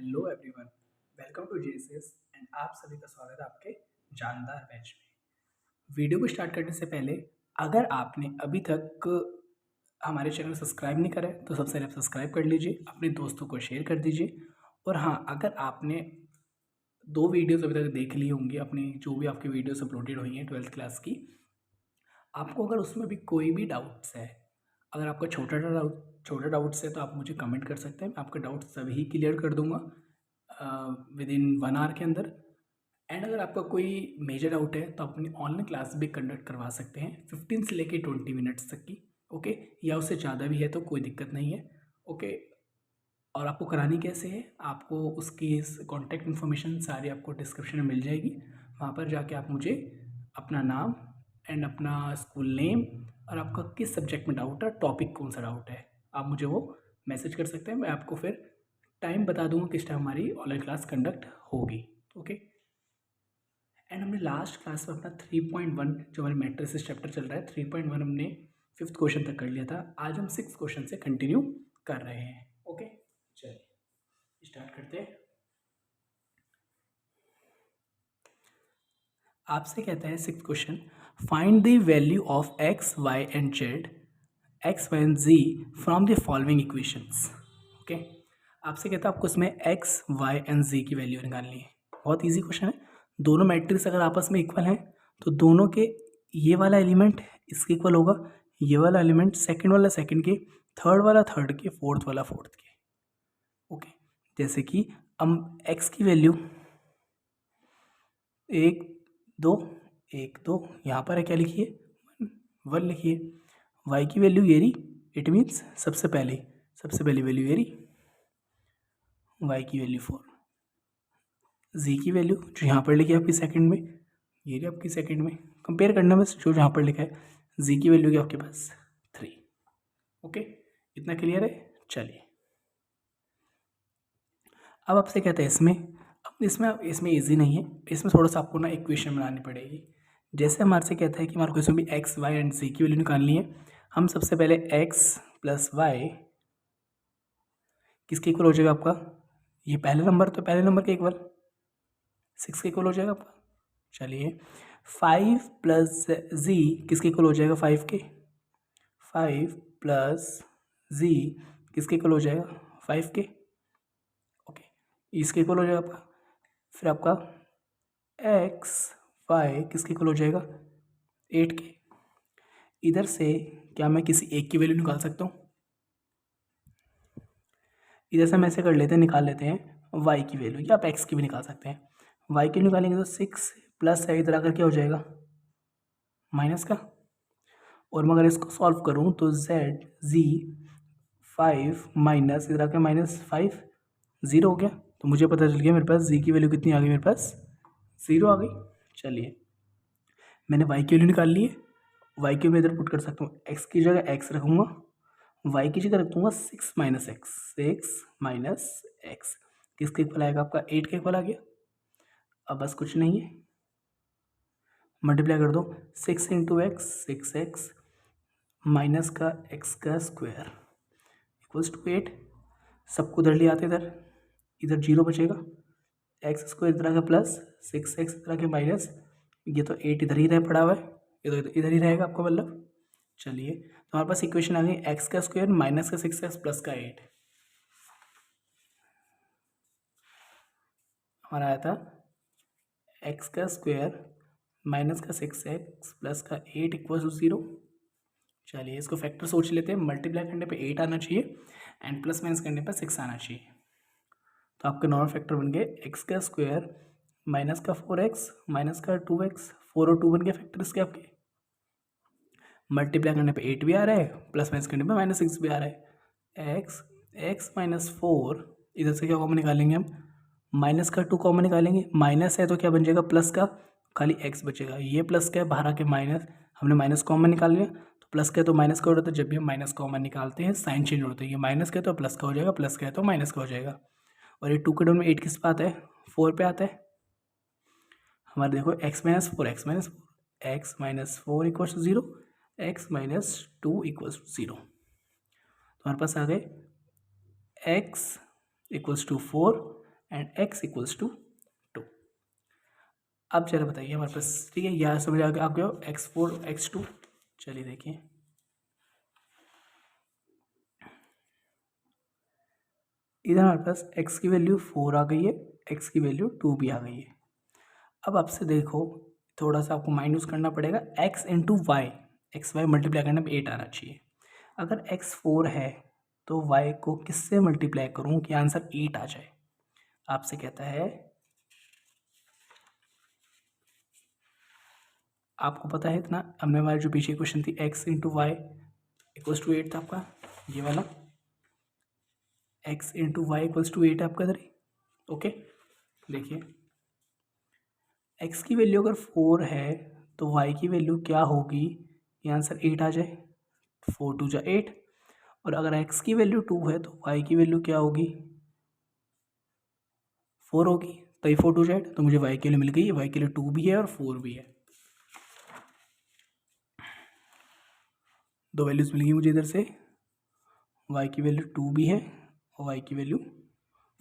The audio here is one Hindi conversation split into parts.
Hello everyone, welcome to JSS and आप सभी का स्वागत है आपके जानदार बैच में। वीडियो को स्टार्ट करने से पहले अगर आपने अभी तक हमारे चैनल सब्सक्राइब नहीं करा है तो सबसे पहले आप सब्सक्राइब कर लीजिए, अपने दोस्तों को शेयर कर दीजिए। और हाँ, अगर आपने 2 वीडियोस अभी तक देख ली होंगी, अपनी जो भी आपकी वीडियोस अपलोडेड हुई हैं 12th क्लास की, आपको अगर उसमें भी कोई भी डाउट्स है, अगर आपका छोटा डाउट्स है तो आप मुझे कमेंट कर सकते हैं। मैं आपके डाउट्स सभी क्लियर कर दूंगा विद इन 1 आवर के अंदर। एंड अगर आपका कोई मेजर डाउट है तो आप अपनी ऑनलाइन क्लास भी कंडक्ट करवा सकते हैं 15 से लेके 20 मिनट्स तक की। ओके, या उससे ज़्यादा भी है तो कोई दिक्कत नहीं है। ओके, और आपको करानी कैसे है, आपको उसकी कॉन्टैक्ट इन्फॉर्मेशन सारी आपको डिस्क्रिप्शन में मिल जाएगी। वहाँ पर जाके आप मुझे अपना नाम एंड अपना स्कूल नेम और आपका किस सब्जेक्ट में डाउट है, टॉपिक कौन सा डाउट है, आप मुझे वो मैसेज कर सकते हैं। मैं आपको फिर टाइम बता दूंगा किस टाइम हमारी ऑनलाइन क्लास कंडक्ट होगी। ओके, एंड हमने लास्ट क्लास में अपना 3.1 जो हमारे मैट्रिसेस चैप्टर चल रहा है 3.1 हमने 5th क्वेश्चन तक कर लिया था। आज हम 6th क्वेश्चन से कंटिन्यू कर रहे हैं। ओके, चलिए स्टार्ट करते हैं। आपसे कहता है 6th question, find the value of x y and z, x y and z from the following equations. Okay, आपसे कहता है आपको इसमें एक्स वाई एंड जी की वैल्यू निकालनी है। बहुत इजी क्वेश्चन है। दोनों मैट्रिक्स अगर आपस में इक्वल हैं तो दोनों के ये वाला एलिमेंट इसके इक्वल होगा, ये वाला एलिमेंट सेकंड वाला सेकंड के, थर्ड वाला थर्ड के, फोर्थ वाला फोर्थ के। ओके, जैसे कि हम एक्स की वैल्यू 1 2 यहाँ पर है, क्या लिखिए 1 लिखिए। वाई की वैल्यू ये रही, इट मीन्स सबसे पहली वैल्यू ये रही, वाई की वैल्यू 4। जी की वैल्यू जो यहाँ पर लिखी है आपकी सेकंड में, ये रही आपकी सेकंड में। कंपेयर करना बस, जो यहाँ पर लिखा है जी की वैल्यू क्या आपके पास 3। ओके, इतना क्लियर है। चलिए अब आपसे कहते हैं इसमें इजी नहीं है, इसमें थोड़ा सा आपको ना इक्वेशन बनानी पड़ेगी। जैसे हमारे से कहता है कि हमारे को इसमें भी एक्स वाई एंड जी की वैल्यू निकालनी है। हम सबसे पहले एक्स प्लस वाई किसके इक्वल हो जाएगा आपका, ये पहले नंबर तो पहले नंबर के इक्वल 6 के इक्वल हो जाएगा आपका। चलिए 5 प्लस जी किसके इक्वल हो जाएगा 5 के, 5 प्लस जी किसके इक्वल हो जाएगा 5 के। ओके, इसके इक्वल हो जाएगा आपका। फिर आपका एक्स वाई किसके इक्वल हो जाएगा 8 के। इधर से क्या मैं किसी एक की वैल्यू निकाल सकता हूँ, इधर से हम ऐसे कर लेते हैं, निकाल लेते हैं वाई की वैल्यू, या आप एक्स की भी निकाल सकते हैं। वाई की निकालेंगे तो 6 प्लस है, इधर आकर क्या हो जाएगा माइनस का। और मैं अगर इसको सॉल्व करूँ तो जेड जी 5 माइनस इधर आकर -5 0 हो गया। तो मुझे पता चल गया मेरे पास जी की वैल्यू कितनी आ गई, मेरे पास 0 आ गई। चलिए मैंने वाई की वैल्यू निकाल ली है। वाई की मैं इधर पुट कर सकता हूँ, एक्स की जगह एक्स रखूँगा, वाई की जगह रख दूँगा 6 माइनस एक्स किसके इक्वल आएगा आपका 8 के इक्वल आ गया। अब बस कुछ नहीं है, मल्टीप्लाई कर दो 6 इंटू एक्स 6x माइनस का एक्स का स्क्वायर इक्वल्स टू 8। सबको इधर ले आते, इधर 0 बचेगा, एक्स स्क्वायर इधर आगे प्लस 6x इधर आगे माइनस, ये तो 8 इधर ही रह पड़ा हुआ है, ये तो इधर ही रहेगा आपका मतलब। चलिए तो हमारे पास इक्वेशन आ गई एक्स का स्क्वायर माइनस का 6x प्लस का 8। हमारा आया था एक्स का स्क्वायर माइनस का 6x प्लस का 8 इक्वल टू 0। चलिए इसको फैक्टर सोच लेते हैं, मल्टीप्लाई करने पे 8 आना चाहिए एंड प्लस माइनस करने पे 6 आना चाहिए। तो आपके नॉर्मल फैक्टर बन गए एक्स का स्क्वायर माइनस का 4x माइनस का 2x, 4 और 2 बन गए फैक्टर इसके आपके। मल्टीप्लाई करने पे 8 भी आ रहा है, प्लस माइनस करने पे -6 भी आ रहा है। एक्स माइनस 4, इधर से क्या कॉमन निकालेंगे हम, माइनस का 2 कॉमन निकालेंगे, माइनस है तो क्या बन जाएगा प्लस का, खाली एक्स बचेगा, ये प्लस का है बाहर आके माइनस, हमने माइनस कॉमन निकाल लिया। तो प्लस का है तो माइनस का हो रहा था, जब भी हम माइनस कॉमन निकालते हैं साइन चेंज होता है, ये माइनस का है तो प्लस का हो जाएगा, प्लस का है तो माइनस का हो जाएगा। और ये 2 के डाउन में 8 किस पे आता है 4 पे आता है। हमारे देखो x minus four equals to 0, x minus 2 equals to 0। तो हमारे पास आ गए x equals to 4 and x equals to 2। अब चलो बताइए हमारे पास, ठीक है, यहाँ समझ आ गया आपको x4 x2। चलिए देखिए, इधर हमारे पास x की वैल्यू 4 आ गई है, x की वैल्यू 2 भी आ गई है। अब आपसे देखो, थोड़ा सा आपको माइनस करना पड़ेगा, x into y, x y multiply करने में 8 आना चाहिए। अगर x 4 है तो y को किससे मल्टीप्लाई करूँ कि आंसर 8 आ जाए? आपसे कहता है, आपको पता है इतना, हमने हमारी जो पीछे क्वेश्चन थी x into y equals to 8 था आपका, ये वाला x into y equals to 8 आपका इधर। ओके, देखिए x की वैल्यू अगर 4 है तो y की वैल्यू क्या होगी, ये आंसर 8 आ जाए, 4 2 जा 8। और अगर x की वैल्यू 2 है तो y की वैल्यू क्या होगी, 4 होगी, तो ये 4 2 जा 8, तो मुझे y की वैल्यू मिल गई, y की वैल्यू 2 भी है और 4 भी है, दो वैल्यूज मिल गई मुझे इधर से, y की वैल्यू 2 भी है और y की वैल्यू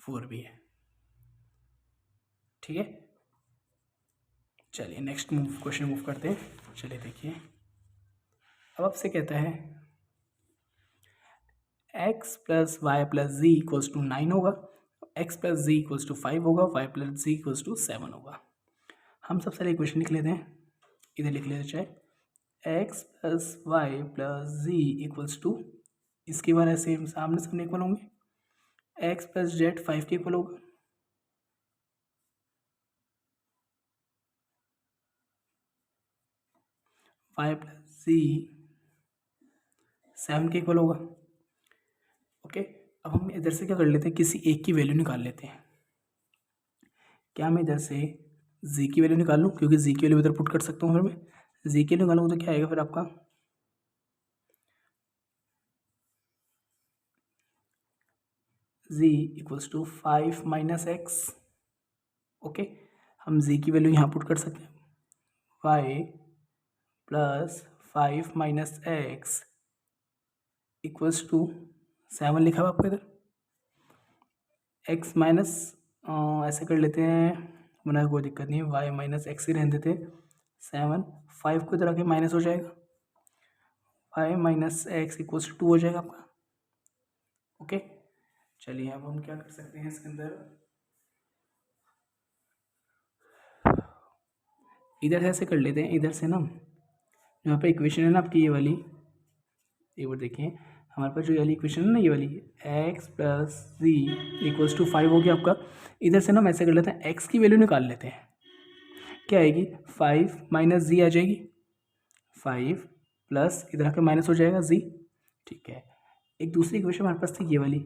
4 भी है। ठीक है, चलिए नेक्स्ट क्वेश्चन मूव करते हैं। चलिए देखिए, अब आपसे कहता है x plus y plus z equals to 9 होगा, x plus z equals to 5 होगा, y plus z equals to 7 होगा। हम सबसे पहले इक्वेशन लिख लेते हैं, इधर लिख लेते चाहे x plus y plus z equals to, इसके बाद ऐसे सामने सामने इक्वल होंगे, x प्लस जेड 5 के इक्वल होगा, y प्लस जी 7 के इक्वल होगा। ओके, अब हम इधर से क्या कर लेते हैं, किसी एक की वैल्यू निकाल लेते हैं। क्या मैं इधर से z की वैल्यू निकाल लूँ, क्योंकि z की वैल्यू इधर पुट कर सकता हूँ, फिर मैं z की वैल्यू निकालूँगा तो क्या आएगा फिर आपका, z equals to 5 minus x. Okay, हम z की वैल्यू यहाँ पुट कर सकते हैं, y plus 5 minus x equals to 7 लिखा हुआ आपको इधर, x माइनस, ऐसे कर लेते हैं, बना कोई दिक्कत नहीं है, y माइनस एक्स ही रहने देते, 7 5 को इधर आके माइनस हो जाएगा, y minus x equals to 2 हो जाएगा आपका। ओके, चलिए अब हम क्या कर सकते हैं इसके अंदर, इधर ऐसे कर लेते हैं, इधर से ना यहाँ पे इक्वेशन है ना आपकी ये वाली, एक बार देखिए हमारे पास जो ये वाली इक्वेशन है ना, ये वाली x plus z equals to 5 हो गया आपका। इधर से ना हम ऐसे कर लेते हैं, x की वैल्यू निकाल लेते हैं, क्या आएगी 5 माइनस जी आ जाएगी, 5 प्लस इधर आकर माइनस हो जाएगा जी। ठीक है, एक दूसरी इक्वेशन हमारे पास थी ये वाली,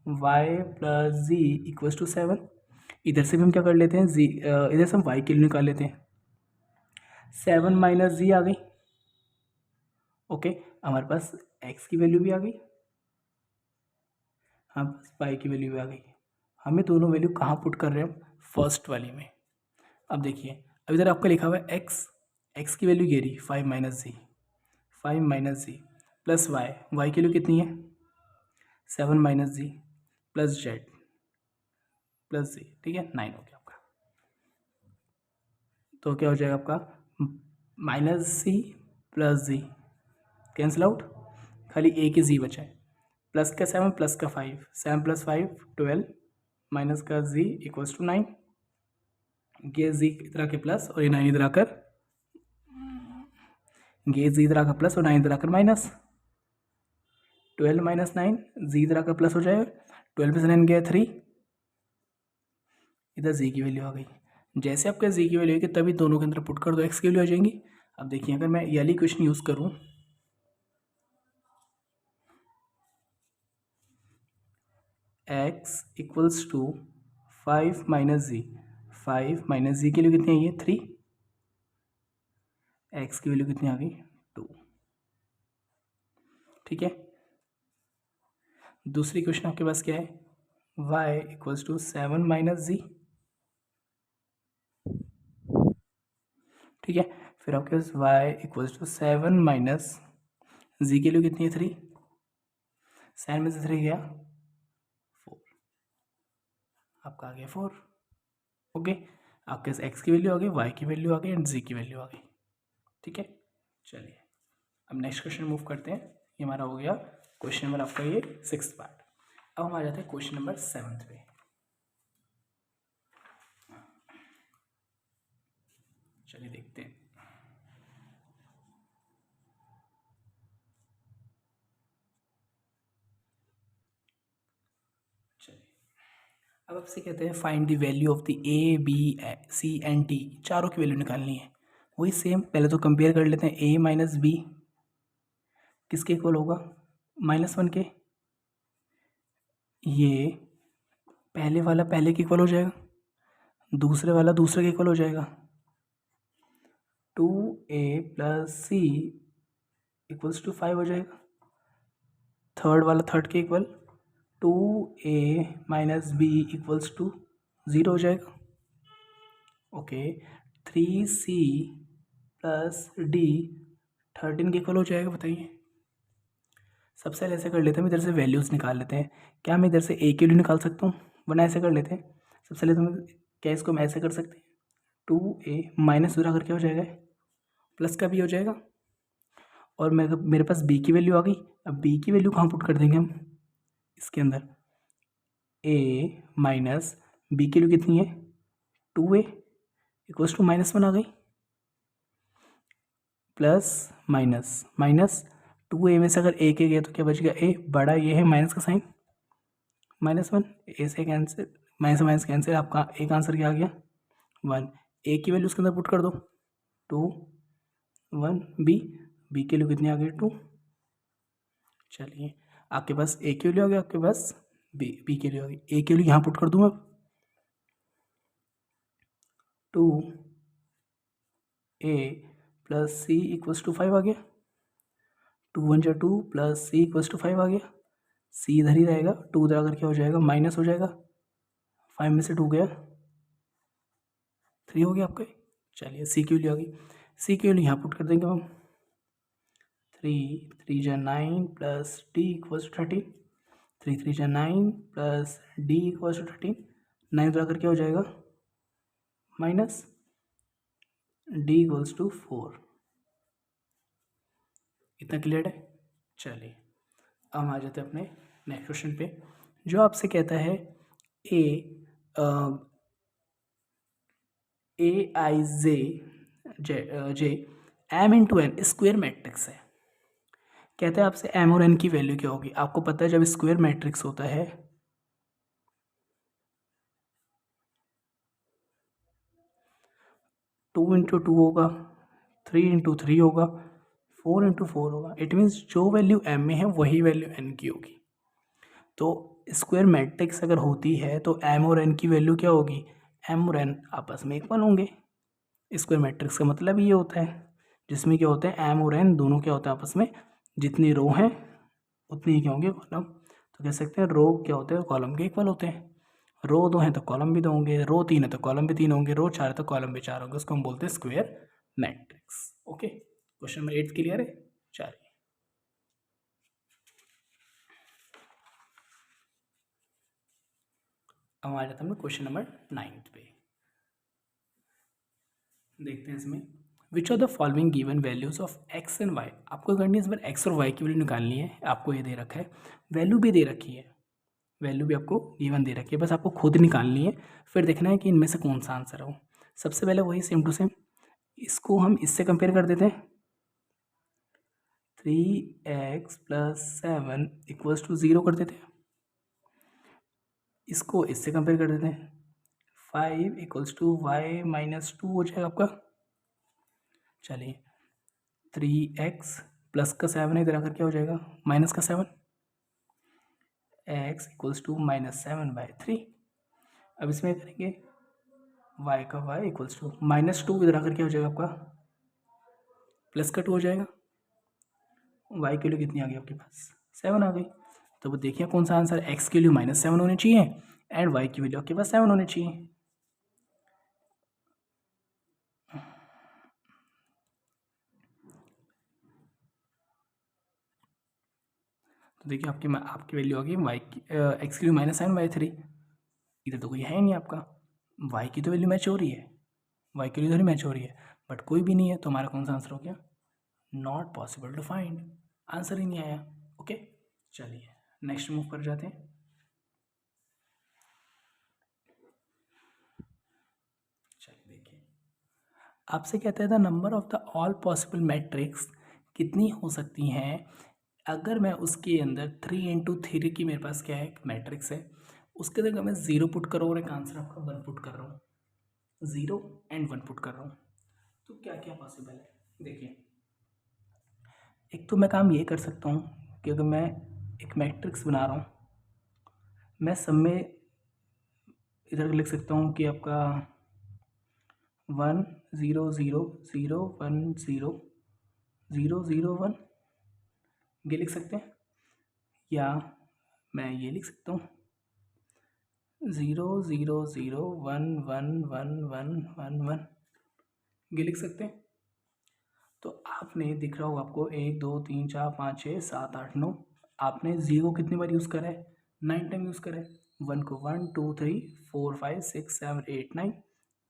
y plus z equals to 7। इधर से भी हम क्या कर लेते हैं, जी इधर से हम y की वैल्यू निकाल लेते हैं, 7 माइनस जी आ गई। ओके, हमारे पास x की वैल्यू भी आ गई, हमारे पास y की वैल्यू भी आ गई। हमें दोनों वैल्यू कहाँ पुट कर रहे हैं हम, फर्स्ट वाली में। अब देखिए, अब इधर आपका लिखा हुआ है x की वैल्यू ये रही 5 माइनस जी, 5 माइनस जी प्लस y की वैल्यू कितनी है 7 माइनस जी प्लस जेड प्लस जी, ठीक है 9 हो गया आपका। तो क्या हो जाएगा आपका, माइनस सी प्लस जी कैंसिल आउट, खाली एक ही जी बचा है, प्लस का 7 प्लस का 5, 7 प्लस 5 12 माइनस का जी इक्वल्स टू 9, ये जी इधर आके प्लस और ये 9 इधर आकर, ये जी इधर आकर प्लस और 9 इधर आकर माइनस, 12 माइनस 9 जी इधर आकर प्लस हो जाएगा, 12 में से 9 गया 3, इधर जी की वैल्यू आ गई। जैसे आपका जी की वैल्यू है कि तभी दोनों के अंदर पुट कर दो, एक्स की वैल्यू आ जाएंगी। अब देखिए, अगर मैं ये वाली इक्वेशन यूज़ करूँ, x equals to 5 minus g, 5 minus g की वैल्यू कितनी आई है 3, एक्स की वैल्यू कितनी आ गई 2। ठीक है, दूसरी क्वेश्चन आपके पास क्या है, y इक्वल्स टू 7 माइनस जी। ठीक है, फिर आपके पास y equals to 7 minus g की वैल्यू कितनी है 3, 7 में से 3 गया 4, आपका आ गया 4। ओके, आपके पास एक्स की वैल्यू आ गई, वाई की वैल्यू आ गई एंड जी की वैल्यू आ गई। ठीक है, चलिए अब नेक्स्ट क्वेश्चन मूव करते हैं। ये हमारा हो गया क्वेश्चन नंबर आपका ये 6th पार्ट। अब हम आ जाते हैं क्वेश्चन नंबर 7th पे। चलिए देखते हैं। चलिए अब आपसे कहते हैं find the value of the a b c and d, चारों की वैल्यू निकालनी है। वही सेम, पहले तो कंपेयर कर लेते हैं। ए माइनस बी किसके इक्वल होगा, -1 के। ये पहले वाला पहले के इक्वल हो जाएगा, दूसरे वाला दूसरे के इक्वल हो जाएगा। 2a plus C equals to 5 हो जाएगा। थर्ड वाला थर्ड के equal 2a minus b equals to 0 हो जाएगा। ओके, 3c प्लस डी 13 के इक्वल हो जाएगा। बताइए, सबसे पहले ऐसे कर लेते हैं, इधर से वैल्यूज़ निकाल लेते हैं। क्या मैं इधर से a की वैल्यू निकाल सकता हूँ, वरना ऐसे कर लेते हैं। सबसे पहले तो क्या इसको हम ऐसे कर सकते हैं, 2a माइनस उधर करके हो जाएगा, प्लस का भी हो जाएगा। और मेरे पास b की वैल्यू आ गई। अब b की वैल्यू कहाँ पुट कर देंगे हम, इसके अंदर। a माइनस बी की वैल्यू कितनी है, 2a इक्वल्स टू -1 आ गई, प्लस माइनस माइनस 2a में से अगर a के गया तो क्या बच गया, a बड़ा ये है माइनस का साइन, -1 a से कैंसिल, माइनस माइनस कैंसिल, आपका एक आंसर क्या आ गया 1। a की वैल्यू उसके अंदर पुट कर दो, 2 1 b की वैल्यू कितनी आ गई 2। चलिए आपके पास a की वैल्यू आ गई, आपके पास b की वैल्यू आ गई। a की वैल्यू यहाँ पुट कर दूँ अब, 2a plus C equals to 5 आ गया। 2 1 2 प्लस सी इक्वल्स टू 5 आ गया। सी इधर ही रहेगा, 2 इधर आकर क्या हो जाएगा, माइनस हो जाएगा। 5 में से 2 गया, 3 हो गया आपका। चलिए सी की वैल्यू आ गई, सी की वैल्यू यहाँ पुट कर देंगे हम। 3 3 जा 9 प्लस डी इक्वल्स टू 13, 3 3 जा 9 प्लस डी इक्वल्स टू 13। 9 इधर आकर क्या हो जाएगा, माइनस डी इक्वल्स टू 4। इतना क्लियर है। चलिए अब हम आ जाते हैं अपने नेक्स्ट क्वेश्चन पे, जो आपसे कहता है A I J M into N square matrix है। कहते हैं आपसे एम और एन की वैल्यू क्या होगी। आपको पता है जब स्क्वेयर मैट्रिक्स होता है 2 इंटू 2 होगा, 3 इंटू 3 होगा, 4 इंटू 4 होगा। इट मीन्स जो वैल्यू एम में है वही वैल्यू एन की होगी। तो स्क्वायर मैट्रिक्स अगर होती है तो एम और एन की वैल्यू क्या होगी, एम और एन आपस में इक्वल होंगे। स्क्वायर मैट्रिक्स का मतलब ये होता है जिसमें क्या होते हैं, एम और एन दोनों क्या होते हैं आपस में, जितनी रो हैं उतनी ही क्या होंगे कॉलम। तो कह सकते हैं रो क्या होते हैं, कॉलम के इक्वल होते हैं। रो 2 हैं तो कॉलम भी 2 होंगे, रो 3 है तो कॉलम भी 3 होंगे, रो 4 है तो कॉलम भी 4 होंगे। उसको हम बोलते हैं square matrix. Okay, question number 8 clear है। चलिए अब आ जाता है क्वेश्चन नंबर 9 पे। देखते हैं इसमें, which are the following given values of x and y. आपको करनी है इस बार एक्स और वाई की वैल्यू निकालनी है। आपको ये दे रखा है, वैल्यू भी दे रखी है, वैल्यू भी आपको गिवन दे रखी है, बस आपको खुद निकालनी है। फिर देखना है कि इनमें से कौन सा आंसर हो। सबसे पहले वही सेम टू सेम, इसको हम इससे कंपेयर कर देते हैं। 3x प्लस 7 इक्वल्स टू 0 कर देते हैं। इसको इससे कंपेयर कर देते हैं, 5 इक्वल्स टू वाई माइनस 2 हो जाएगा आपका। चलिए 3x प्लस का 7 है, इधर आकर क्या हो जाएगा, माइनस का 7, x इक्वल्स टू -7/3। अब इसमें करेंगे y का y इक्वल्स टू -2, इधर आकर क्या हो जाएगा आपका, प्लस का 2 हो जाएगा। y की वैल्यू कितनी आ गई आपके पास, 7 आ गई। तो देखिए कौन सा आंसर, x की वैल्यू -7 होनी चाहिए एंड y की वैल्यू आपके पास 7 होनी चाहिए। तो देखिए आपकी वैल्यू आ गई y की, x की वैल्यू -7/3। इधर तो कोई है नहीं आपका, y की तो वैल्यू मैच हो रही है, y की वैल्यू मैच हो रही है, बट कोई भी नहीं है, तो हमारा कौन सा आंसर हो गया? Not possible to find, answer ही नहीं आया। ओके, चलिए नेक्स्ट मूव कर जाते हैं। चलिए देखिए, आपसे कहता है the number of the all possible matrix कितनी हो सकती हैं अगर मैं उसके अंदर 3 × 3 की मेरे पास क्या है मैट्रिक्स है, उसके अंदर मैं 0 पुट कर रहा हूँ और एक आंसर आपका 1 पुट कर रहा हूँ, 0 एंड 1 पुट कर रहा हूँ, तो क्या क्या पॉसिबल है? देखिए, एक तो मैं काम ये कर सकता हूँ कि अगर मैं एक मैट्रिक्स बना रहा हूँ, मैं सब में इधर लिख सकता हूँ कि आपका 1 0 0 0 1 0 0 0 1, ये लिख सकते हैं, या मैं ये लिख सकता हूँ 0 0 0 1 1 1 1 1 1, ये लिख सकते हैं। तो आपने दिख रहा होगा आपको 1 2 3 4 5 6 7 8 9, आपने 0 कितनी बार यूज़ करा है? 9 टाइम यूज़ करा है। 1 को 1 2 3 4 5 6 7 8 9,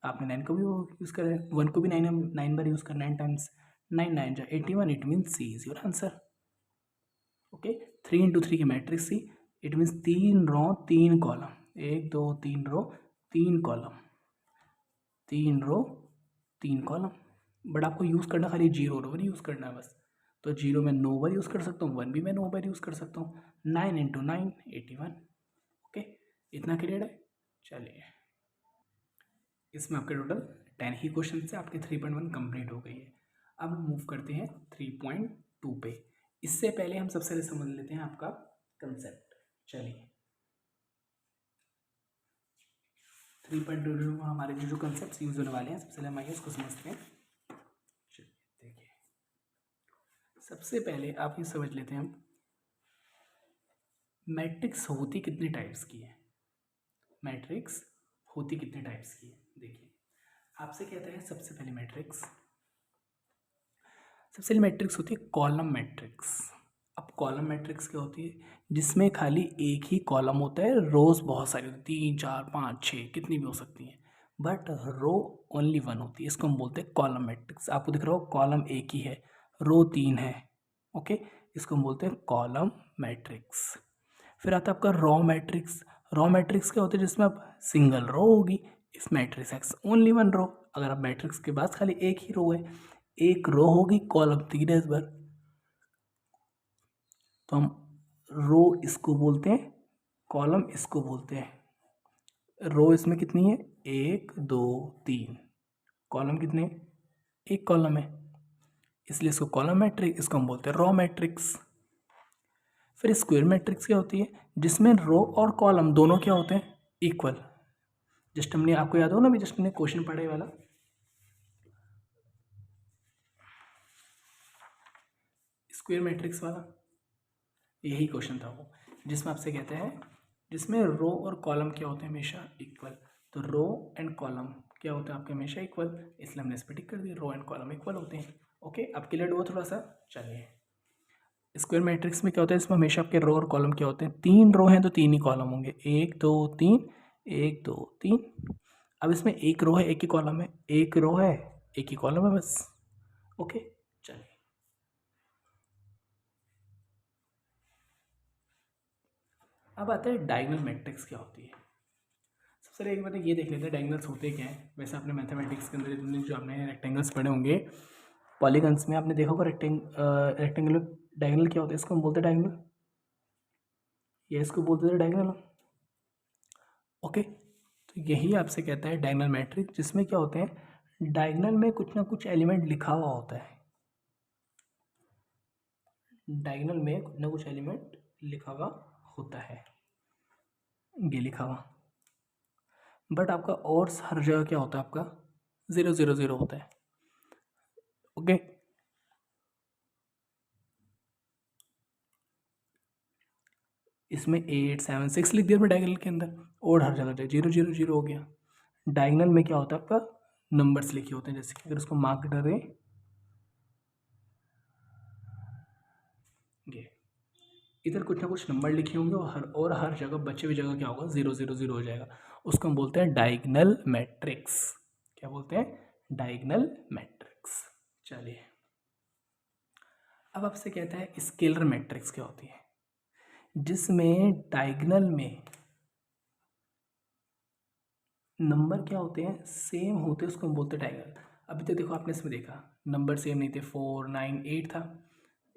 आपने 9 को भी यूज़ करा है, 1 को भी 9 बार यूज़ करना, 9 टाइम्स, 9 9 जा 81, it means c is your answer. Okay, 3 × 3 की matrix c, it means 3 row 3 column, 1 2 3 row 3 column, 3 row 3 column, but आपको यूज़ करना खाली 0 और 1 यूज़ करना है बस। तो 0 में 9 बार यूज़ कर सकता हूँ, 1 भी मैं 9 बार यूज़ कर सकता हूँ, 9 × 9 81। ओके, इतना क्लियर है। चलिए, इसमें आपके टोटल 10 ही क्वेश्चन से आपके 3.1 कंप्लीट हो गई है। अब हम मूव करते हैं 3.2 पे। इससे पहले हम सबसे पहले समझ लेते हैं आपका कंसेप्ट। चलिए, 3.2 में हमारे जो कंसेप्ट यूज होने वाले हैं, सबसे पहले हम आइए उसको समझते हैं। चलिए देखिए, सबसे पहले आप ये समझ लेते हैं हम मैट्रिक्स होती कितने टाइप्स की है। मैट्रिक्स होती कितने टाइप्स की है? देखिए, आपसे कहता है सबसे पहले मैट्रिक्स होती है कॉलम मैट्रिक्स। अब कॉलम मैट्रिक्स क्या होती है? जिसमें खाली एक ही कॉलम होता है, रोज बहुत सारी होती है, 3 4 5 6 कितनी भी हो सकती हैं, बट रो ओनली 1 होती है, इसको हम बोलते हैं कॉलम मैट्रिक्स। आपको दिख रहा हो कॉलम एक ही है, रो 3 है। ओके, इसको हम बोलते हैं कॉलम मैट्रिक्स। फिर आता है आपका रॉ मैट्रिक्स। रॉ मैट्रिक्स क्या होता है? जिसमें आप सिंगल रो होगी, इफ मैट्रिक्स एक्स ओनली 1 रो। अगर आप मैट्रिक्स के पास खाली एक ही रो है, एक रो होगी, कॉलम 3 है इस बार, तो हम रो इसको बोलते हैं, कॉलम इसको बोलते हैं। रो इसमें कितनी है? 1 2 3, कॉलम कितने? एक कॉलम है, इसलिए इसको कॉलम मैट्रिक्स, इसको हम बोलते हैं रॉ मैट्रिक्स। फिर स्क्वायर मैट्रिक्स क्या होती है? जिसमें रो और कॉलम दोनों क्या होते हैं? इक्वल। जस्ट हमने, आपको याद हो ना, अभी जस्ट हमने क्वेश्चन पढ़े वाला, स्क्वायर मैट्रिक्स वाला, यही क्वेश्चन था वो, जिसमें आपसे कहते हैं जिसमें रो और कॉलम क्या होते हैं? हमेशा इक्वल। तो रो एंड कॉलम क्या होते हैं आपके? हमेशा इक्वल, इसलिए हमने इस पर टिक कर दिया, रो एंड कॉलम इक्वल होते हैं। ओके, अब क्लियर हुआ थोड़ा सा। चलिए, स्क्वायर मैट्रिक्स में क्या होता है? इसमें हमेशा आपके रो और कॉलम क्या होते हैं? 3 रो हैं तो 3 ही कॉलम होंगे, 1 2 3 1 2 3। अब इसमें एक रो है, एक ही कॉलम है, एक रो है, एक ही कॉलम है बस। ओके, चलिए, अब आता है डायगोनल मैट्रिक्स क्या होती है। सबसे पहले एक बार ये देख लेते हैं डायगोनल्स होते क्या हैं। वैसे आपने मैथमेटिक्स के अंदर जो आपने रेक्टेंगल्स पढ़े होंगे, पॉलीगन्स में आपने देखा होगा रेक्टेंगल डायगोनल क्या होता है? इसको हम बोलते हैं डायगोनल, या इसको बोलते थे डायगोनल। ओके, तो यही आपसे कहता है डायगोनल मैट्रिक्स, जिसमें क्या होते हैं? डायगोनल में कुछ ना कुछ एलिमेंट लिखा हुआ होता है, डायगोनल में कुछ ना कुछ एलिमेंट लिखा हुआ होता है, ये लिखा हुआ, बट आपका और हर जगह क्या होता है? आपका 0 0 0 होता है। ओके, इसमें 8 7 6 लिख दिया मैं डायगोनल के अंदर, और हर जगह 0 0 0 हो गया। डायगोनल में क्या होता है? आपका नंबर्स लिखे होते हैं, जैसे कि अगर उसको मार्क करें, ये इधर कुछ ना कुछ नंबर लिखे होंगे, और हर जगह बचे हुई जगह क्या होगा? 0 0 0 हो जाएगा। उसको हम बोलते हैं डायगोनल मैट्रिक्स। क्या बोलते हैं? Diagonal matrix. चलिए, अब आपसे कहता है स्केलर मैट्रिक्स क्या होती है, जिसमें डायगोनल में नंबर क्या होते हैं, सेम होते हैं, उसको हम बोलते हैं डायगोनल। अभी तो देखो आपने इसमें देखा नंबर सेम नहीं थे, 4 9 8 था,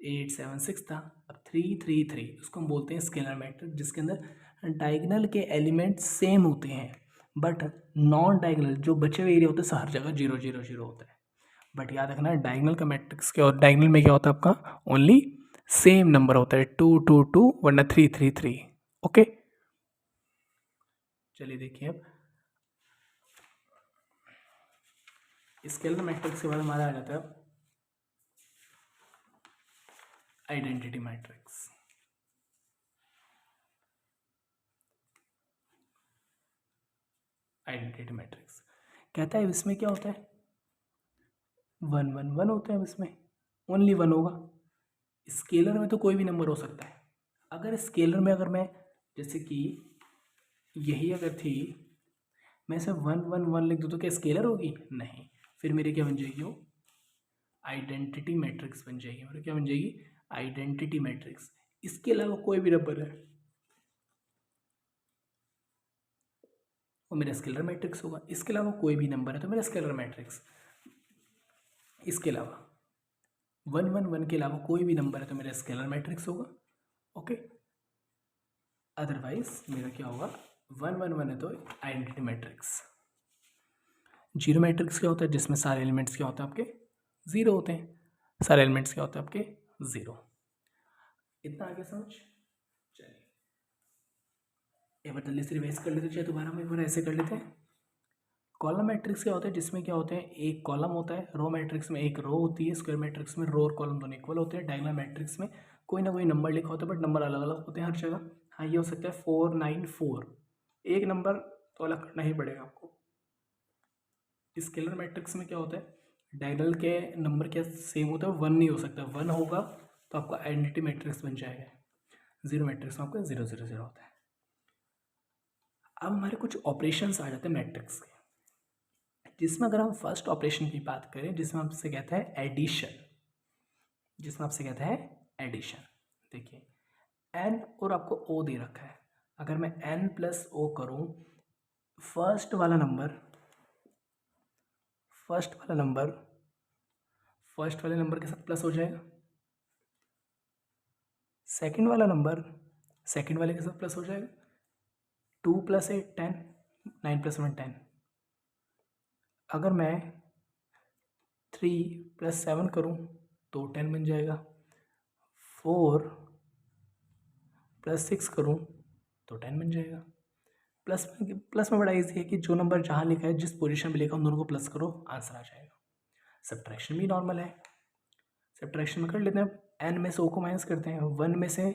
8 7 6 था, अब 3 3 3, उसको हम बोलते हैं स्केलर मैट्रिक्स, जिसके अंदर डायगोनल के एलिमेंट सेम होते हैं बट नॉन डायगोनल जो बचे हुए एरिया होते हैं हर जगह 0 0 0 होता है। बट याद रखना डायगोनल का मैट्रिक्स क्या होता है, डायगोनल में क्या होता है आपका, ओनली सेम नंबर होता है, 2 2 2 वरना 3 3 3। ओके, चलिए देखिए, अब स्केलर मैट्रिक्स के बाद हमारा आ जाता है आइडेंटिटी मैट्रिक्स। आइडेंटिटी मैट्रिक्स कहता है इसमें क्या होता है, 1 1 1 होते हैं, इसमें ओनली 1 होगा। स्केलर में तो कोई भी नंबर हो सकता है। अगर स्केलर में अगर मैं जैसे कि यही अगर थी, मैं इसे 1 1 1 लिख दूँ तो क्या स्केलर होगी? नहीं, फिर मेरी क्या बन जाएगी, वो आइडेंटिटी मैट्रिक्स बन जाएगी। मेरी क्या बन जाएगी? Identity matrix. इसके अलावा कोई भी नंबर है वो मेरा स्केलर मैट्रिक्स होगा। इसके अलावा कोई भी नंबर है तो मेरा स्केलर मैट्रिक्स। इसके अलावा 1 1 1 के अलावा कोई भी नंबर है तो मेरा स्केलर मैट्रिक्स होगा। ओके, अदरवाइज मेरा क्या होगा, 1 1 1 है तो आइडेंटिटी मैट्रिक्स। जीरो मैट्रिक्स क्या होता है, जिसमें सारे एलिमेंट्स क्या होते हैं आपके जीरो होते हैं। सारे एलिमेंट्स क्या होते हैं आपके जीरो। इतना आगे समझ? चलिए एक बार जल्दी से रिवाइज कर लेते, चाहे दोबारा हम एक बार ऐसे कर लेते हैं। कॉलम मैट्रिक्स क्या होता है, जिसमें क्या होते हैं, एक कॉलम होता है। रो मैट्रिक्स में एक रो होती है, स्क्वायर मैट्रिक्स में रो और कॉलम दोनों इक्वल होते हैं। डायगोनल मैट्रिक्स में कोई ना कोई नंबर लिखा होता है बट नंबर अलग अलग होते हैं हर जगह। हाँ, ये हो सकता है 4 9 4, एक नंबर तो अलग करना ही पड़ेगा आपको। स्केलर मैट्रिक्स में क्या होता है, डायगोनल के नंबर क्या सेम होता है, 1 नहीं हो सकता, 1 होगा तो आपका आइडेंटिटी मैट्रिक्स बन जाएगा। जीरो मैट्रिक्स में आपका 0 0 0 होता है। अब हमारे कुछ ऑपरेशंस आ जाते हैं मैट्रिक्स के, जिसमें अगर हम फर्स्ट ऑपरेशन की बात करें, जिसमें आपसे कहता है एडिशन, जिसमें आपसे कहता है एडिशन। देखिए एन और आपको ओ दे रखा है, अगर मैं एन प्लस ओ करूं, फर्स्ट वाला नंबर फर्स्ट वाला नंबर फर्स्ट वाले नंबर के साथ प्लस हो जाएगा, सेकंड वाला नंबर सेकंड वाले के साथ प्लस हो जाएगा। 2 + 8 10, 9 + 1 10। अगर मैं 3 + 7 करूं तो 10 बन जाएगा। 4 + 6 करूं तो 10 बन जाएगा। प्लस में बड़ा ईजी है कि जो नंबर जहाँ लिखा है, जिस पोजीशन पे लिखा उन दोनों को प्लस करो, आंसर आ जाएगा। सब्ट्रैक्शन भी नॉर्मल है, सब्ट्रैक्शन में कर लेते हैं। एन में से ओ को माइनस करते हैं, 1 में से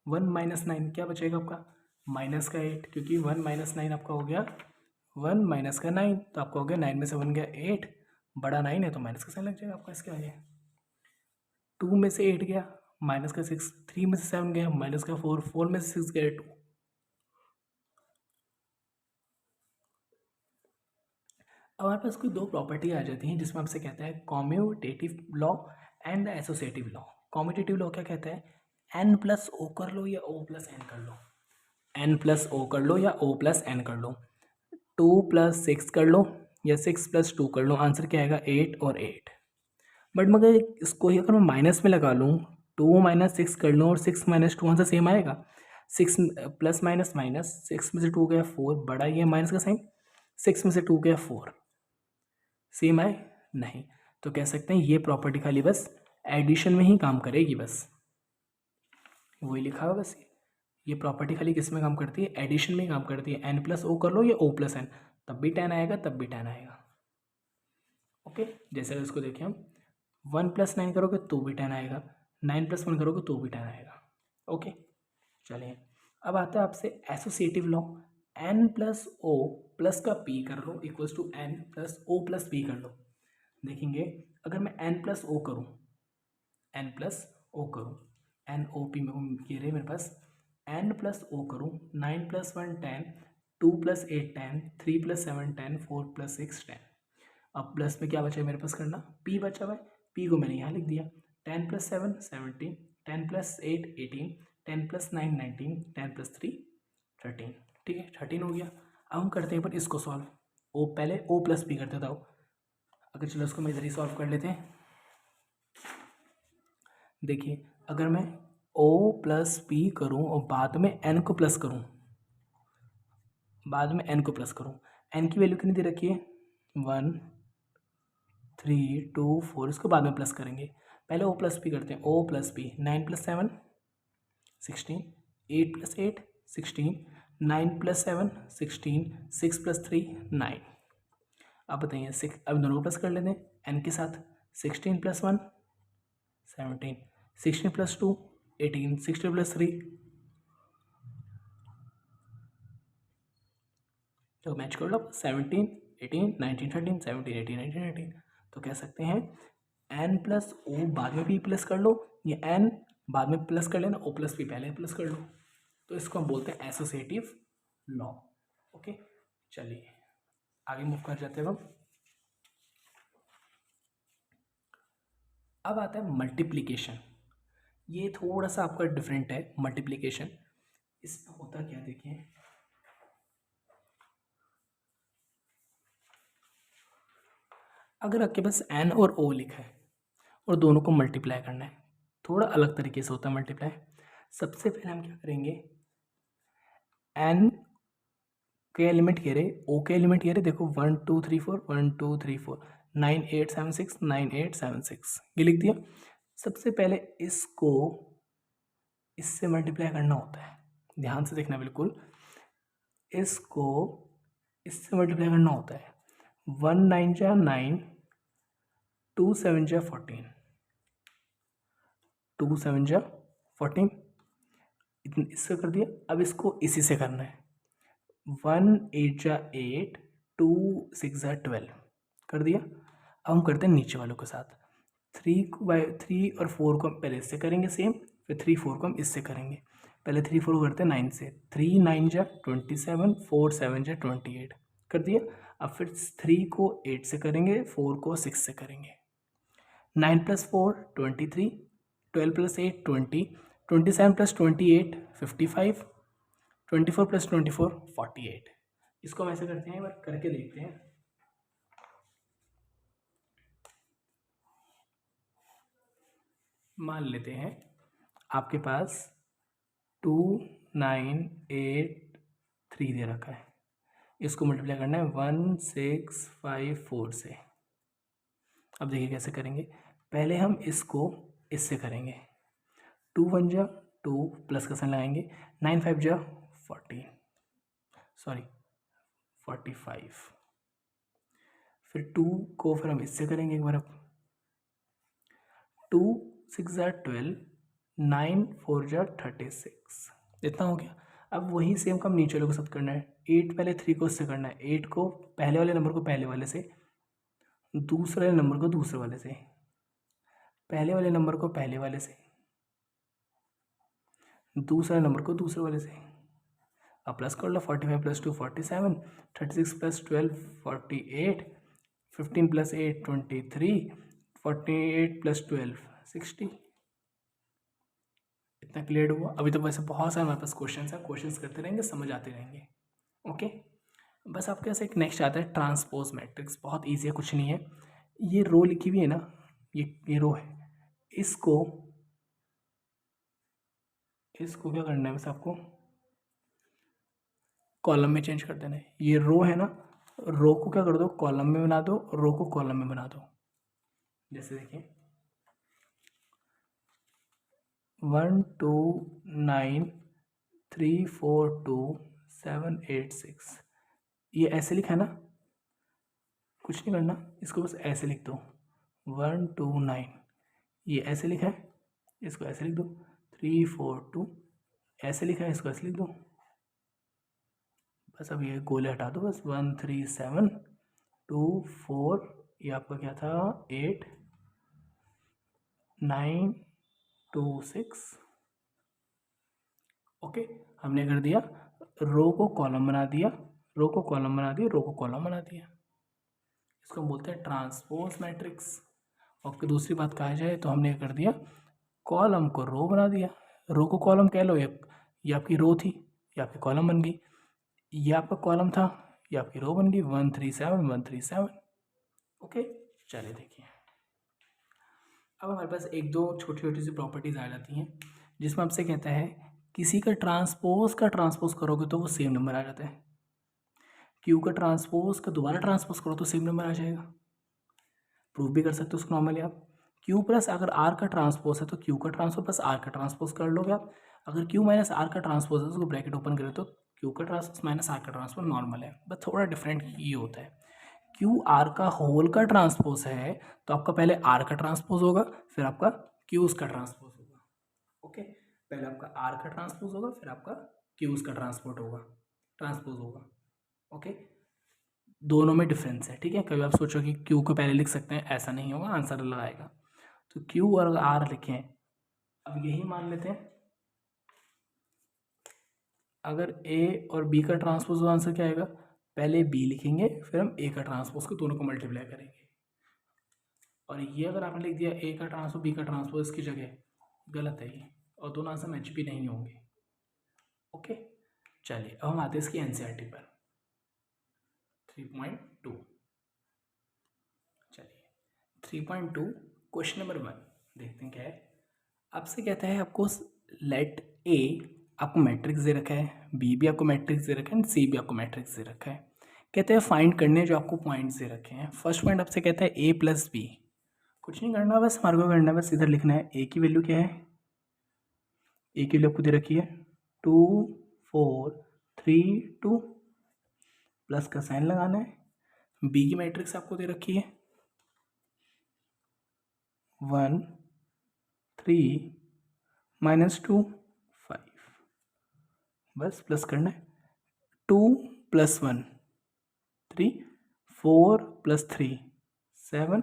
1 - 9 क्या बचेगा आपका, -8, क्योंकि 1 - 9 आपका हो गया 1 - 9, तो आपका हो गया 9 में से 1 गया 8, बड़ा 9 है तो माइनस का साइन लग जाएगा आपका। इसके आगे 2 में से 8 गया -6, 3 में से 7 गया -4, 4 में से 6 गया 2। अब हमारे पास कोई दो प्रॉपर्टी आ जाती हैं, जिसमें आपसे कहता है commutative law and the associative law. Commutative law क्या कहता है, n + o कर लो या o + n कर लो, n + o कर लो या o + n कर लो, 2 + 6 कर लो या 6 + 2 कर लो, आंसर क्या आएगा 8 और 8। बट मगर इसको ही अगर मैं माइनस में लगा लूँ, 2 - 6 कर लूँ और 6 - 2, आंसर सेम आएगा। 6 प्लस माइनस माइनस, 6 में से 2 गया 4, बड़ा ये माइनस का साइन, 6 में से 2 गया 4, सेम आए नहीं। तो कह सकते हैं ये प्रॉपर्टी खाली बस एडिशन में ही काम करेगी, बस वही लिखा हुआ बस। ये प्रॉपर्टी खाली किस में काम करती है, एडिशन में ही काम करती है। n + o कर लो या o + n, तब भी 10 आएगा, तब भी 10 आएगा। ओके, जैसे अगर इसको देखें हम, 1 + 9 करोगे तो भी 10 आएगा, 9 + 1 करोगे तो भी 10 आएगा। ओके, चलिए अब आता है आपसे associative law. n + o plus का p कर लो equals to n + o + p कर लो। देखेंगे अगर मैं n + o करूँ, n + o करूँ, n o p में ये रहे मेरे पास, n + o करूँ, 9 + 1 10, 2+8 10, 3+7 10, 4+6 10। अब प्लस में क्या बचा है मेरे पास करना, पी बचा हुआ है, पी को मैंने यहाँ लिख दिया। 10+7 17, 10+8 18, 10+9 19, 10+3 13। ठीक है, 13 हो गया। अब हम करते हैं पर इसको सॉल्व। ओ पहले ओ प्लस पी करते था। अगर चलो इसको मैं इधर ही सॉल्व कर लेते हैं। देखिए अगर मैं ओ प्लस पी करूँ और बाद में एन को प्लस करूँ, बाद में एन को प्लस करूँ, एन की वैल्यू कितनी दे रखी है 1 3 2 4, इसको बाद में प्लस करेंगे। पहले ओ प्लस पी करते हैं। O plus p 9+7 16, 8+8 16, 9+7 16, 6+3 9। अब बताइए 6, अब दोनों को प्लस कर लेते हैं एन के साथ। 16+1 17, 16+2 18, 16+3 तो मैच कर लो 17 18 19 13 17 18 19 18। तो कह सकते हैं एन प्लस ओ बाद में भी प्लस कर लो, या एन बाद में प्लस कर लेना, ओ प्लस पी पहले प्लस कर लो। तो इसको हम बोलते हैं एसोसिएटिव लॉ। ओके, चलिए आगे मूव कर जाते हैं हम। अब आता है मल्टीप्लिकेशन। ये थोड़ा सा आपका डिफरेंट है मल्टीप्लिकेशन। इसमें होता क्या देखिए, अगर आपके पास एन और ओ लिखा है और दोनों को मल्टीप्लाई करना है, थोड़ा अलग तरीके से होता है मल्टीप्लाई। सबसे पहले हम क्या करेंगे, एन के एलिमेंट कह रहे, ओ के एलिमेंट कह रहे, देखो 1 2 3 4 1 2 3 4 9 8 7 6 9 8 7 6 ये लिख दिया। सबसे पहले इसको इससे मल्टीप्लाई करना होता है, ध्यान से देखना बिल्कुल। इसको इससे मल्टीप्लाई करना होता है। 1 9 जा 9, 2 7 जा 14, 2 7 जा 14, इससे कर दिया। अब इसको इसी से करना है। 1 8 जा 8, 2 6 जा 12 कर दिया। अब हम करते हैं नीचे वालों के साथ। 3 और 4 को हम पहले इससे करेंगे सेम, फिर 3 4 को हम इससे करेंगे। पहले 3 4 को करते हैं 9 से। 3 9 जा 27, 4 7 जा 28 कर दिया। अब फिर 3 को 8 से करेंगे, 4 को 6 से करेंगे। 9 + 4 23, 12 + 8 20, 27 + 28 55, 24 + 24 48। इसको हम ऐसे करते हैं, एक बार करके देखते हैं। मान लेते हैं आपके पास 2 9 8 3 दे रखा है, इसको मल्टीप्लाई करना है 1 6 5 4 से। अब देखिए कैसे करेंगे। पहले हम इसको इससे करेंगे। 2 1 जा 2 प्लस का साइन लगाएंगे। 9 5 जा 40, सॉरी 45। फिर 2 को फिर हम इससे करेंगे एक बार। अब 2 6 जा 12, 9 4 जा 36, इतना हो गया। अब वही सेम काम नीचे वाले को साथ करना है। 8 पहले 3 को इससे करना है, 8 को पहले वाले नंबर को पहले वाले से, दूसरे वाले नंबर को दूसरे वाले से, पहले वाले नंबर को पहले वाले से, दूसरे नंबर को दूसरे वाले से। अब प्लस कर लो। 45 + 2 47, 36 + 12 48, 15 + 8 23, 48 + 12 60। इतना क्लियर हुआ। अभी तो वैसे बहुत सारे हमारे पास क्वेश्चन है, क्वेश्चंस करते रहेंगे, समझ आते रहेंगे। ओके, बस आपके पास एक नेक्स्ट आता है ट्रांसपोज मैट्रिक्स। बहुत ईजी है, कुछ नहीं है। ये रो लिखी हुई है ना, ये रो है। इसको क्या करना है, बस आपको कॉलम में चेंज कर देना है। ये रो है ना, रो को क्या कर दो, कॉलम में बना दो, रो को कॉलम में बना दो। जैसे देखिए 1 2 9 3 4 2 7 8 6, ये ऐसे लिखा है ना, कुछ नहीं करना, इसको बस ऐसे लिख दो। 1 2 9 ये ऐसे लिखा है, इसको ऐसे लिख दो। 3 4 2 ऐसे लिखा है, इसको ऐसे लिख दो। बस अब ये गोले हटा दो। बस 1 3 7 2 4, ये आपका क्या था 8 9 2 6। ओके, हमने कर दिया, रो को कॉलम बना दिया, रो को कॉलम बना दिया, रो को कॉलम बना दिया। इसको बोलते हैं ट्रांसपोज मैट्रिक्स। और फिर दूसरी बात कहा जाए तो हमने कर दिया, कॉलम को रो बना दिया। रो को कॉलम कह लो, ये आपकी रो थी, ये आपकी कॉलम बन गई। ये आपका कॉलम था, ये आपकी रो बन गई 137 137। ओके, चलिए देखिए, अब हमारे पास एक दो छोटी छोटी सी प्रॉपर्टीज आ जाती हैं जिसमें आपसे कहता है किसी का ट्रांसपोज करोगे तो वो सेम नंबर आ जाता है, क्यू का ट्रांसपोज का दोबारा ट्रांसपोज करो तो सेम नंबर आ जाएगा। प्रूफ भी कर सकते हो उसको नॉर्मली आप, क्यू प्लस अगर आर का ट्रांसपोज है तो क्यू का ट्रांसपोज प्लस आर का ट्रांसपोज कर लोगे आप। अगर क्यू माइनस आर का ट्रांसपोज है तो उसको ब्रैकेट ओपन करें तो क्यू का ट्रांसपोज माइनस आर का ट्रांसपोज नॉर्मल है, बस थोड़ा डिफरेंट ये होता है। क्यू आर का होल का ट्रांसपोज है तो आपका पहले आर का ट्रांसपोज होगा, फिर आपका क्यूज का ट्रांसपोज होगा। ओके, पहले आपका आर का ट्रांसपोज होगा, फिर आपका क्यूज का ट्रांसपोज होगा। ओके, दोनों में डिफरेंस है, ठीक है। कभी आप सोचो कि क्यू को पहले लिख सकते हैं, ऐसा नहीं होगा, आंसर अलग आएगा। तो क्यू और आर लिखें, अब यही मान लेते हैं अगर ए और बी का ट्रांसपोज आंसर क्या आएगा, पहले बी लिखेंगे फिर हम ए का ट्रांसपोज को दोनों को मल्टीप्लाई करेंगे। और ये अगर आपने लिख दिया ए का ट्रांसपोज बी का ट्रांसपोज इसकी जगह, गलत है ये, और दोनों आंसर मैच भी नहीं होंगे। ओके, चलिए अब हम आते हैं इसकी एनसीईआरटी पर 3.2। चलिए 3.2 क्वेश्चन नंबर 1 देखते हैं क्या है। आपसे कहता है आपको लेट ए आपको मैट्रिक्स दे रखा है, बी भी आपको मैट्रिक्स दे रखा है, सी भी आपको मैट्रिक्स दे रखा है। कहते हैं फाइंड करने जो आपको पॉइंट्स दे रखे हैं। फर्स्ट पॉइंट आपसे कहता है ए प्लस बी, कुछ नहीं करना, बस हमारे को करना है, बस इधर लिखना है ए की वैल्यू क्या है। ए की वैल्यू आपको दे रखी है 2 4 3 2, प्लस का साइन लगाना है। बी की मैट्रिक्स आपको दे रखी है 1 3 -2 5, बस प्लस करना है। 2 + 1 3, 4 + 3 7,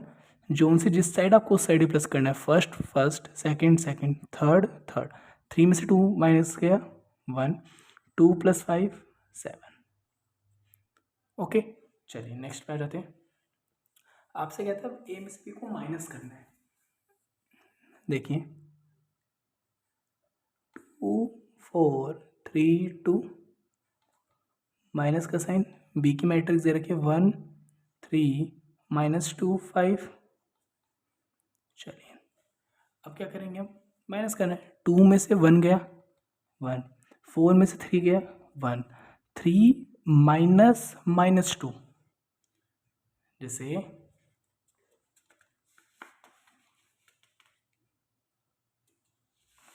जोन से जिस साइड आपको उस साइड ही प्लस करना है। फर्स्ट सेकंड थर्ड 3 में से 2 माइनस गया 1, 2 + 5 7। ओके, चलिए नेक्स्ट पे आ जाते हैं। आपसे कहता है ए में से बी को माइनस करना है। देखिए 2 4 3 2, माइनस का साइन, बी की मैट्रिक्स दे रखी है 1 3 -2 5। चलिए अब क्या करेंगे हम, माइनस करना है। 2 में से 1 गया 1, 4 में से 3 गया 1, 3 -2, जैसे